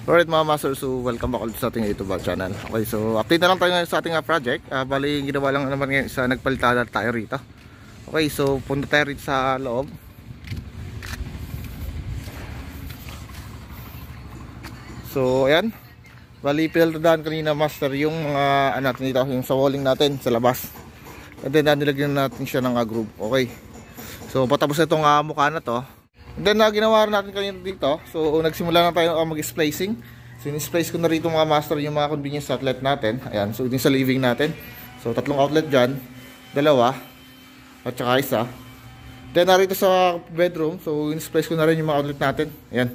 Alright mga master, so welcome back ulit sa ating YouTube channel. Okay, so update na lang tayo ngayon sa ating project. Bali, ginawa lang naman ngayon sa nagpalitan tayo rito. Okay, so punta tayo rito sa loob. So ayan, bali pinaltadaan kanina master yung mga natin dito, yung sa walling natin sa labas. And then nilagyan natin siya ng groove. Okay, so patapos na itong mukha na to. And then ginawa natin kanina dito. So nagsimula na tayo mag-splicing. So in-splice ko na rito mga master yung mga convenience outlet natin. Ayan, so din sa living natin. So tatlong outlet dyan, dalawa at saka isa. Then narito sa bedroom, so in-splice ko na rin yung mga outlet natin. Ayan,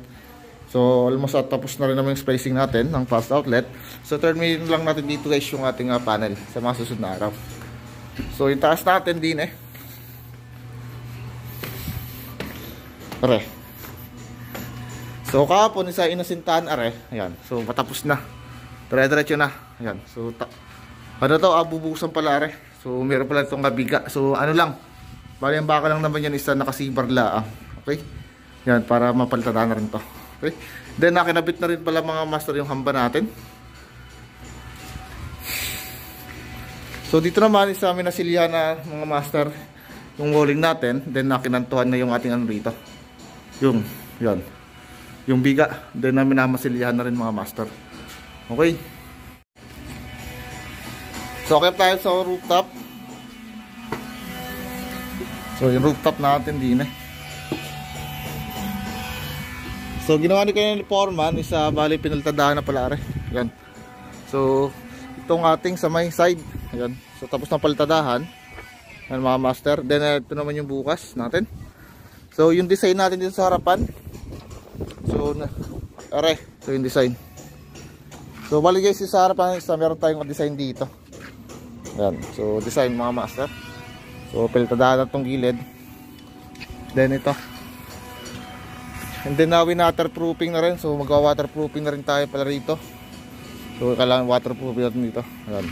so almost tapos na rin naman yung splicing natin ng fast outlet. So terminate lang natin dito guys yung ating panel sa mga susunod na araw. So yung taas natin din are. So kahapon isa inasintahan are. Ayan. So matapos na. Dire-diretso na. Ayan. So ano to, bubusan pala are. So meron pala itong biga. So ano lang. Bali ang baka lang naman yan isa nakasibar laang. Okay? Yan, para mapalitan na rin to. Okay? Then nakinabit na rin pala mga master yung hamba natin. So dito naman isa amin nasilya na mga master yung walling natin. Then nakinantuhan na yung ating ano rito. Yung biga. Then namin namasilyahan na rin mga master. Okay. So okay tayo sa rooftop. So yung rooftop natin din So ginawa ni kayo ni Foreman isa bali pinaltadahan na pala yan. So itong ating sa may side. Ayan. So tapos na paltadahan. Yan mga master. Then ito naman yung bukas natin. So yung design natin dito sa harapan. So so yung design. So bali guys sa harapan meron tayong design dito. Ayan. So design mga master. So paltadahan na itong gilid. Then ito. And then waterproofing na rin. So magwa-waterproofing na rin tayo pala rito. So kailangan waterproofing natin dito. Ayan.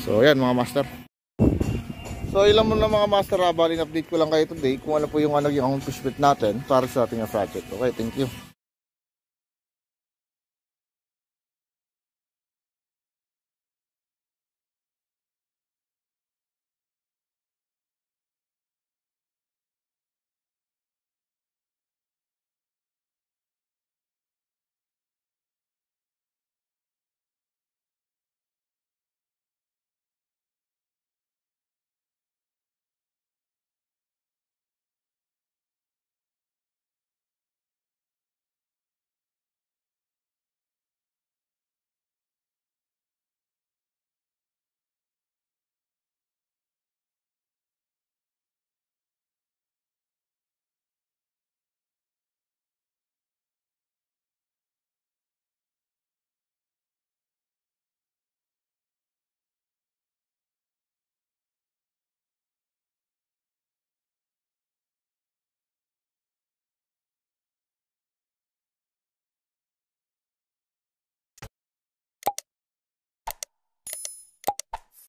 So ayan mga master. So ilan mo na mga master, baling update ko lang kayo today kung ano po yung push fit natin para sa ating project. Okay, thank you.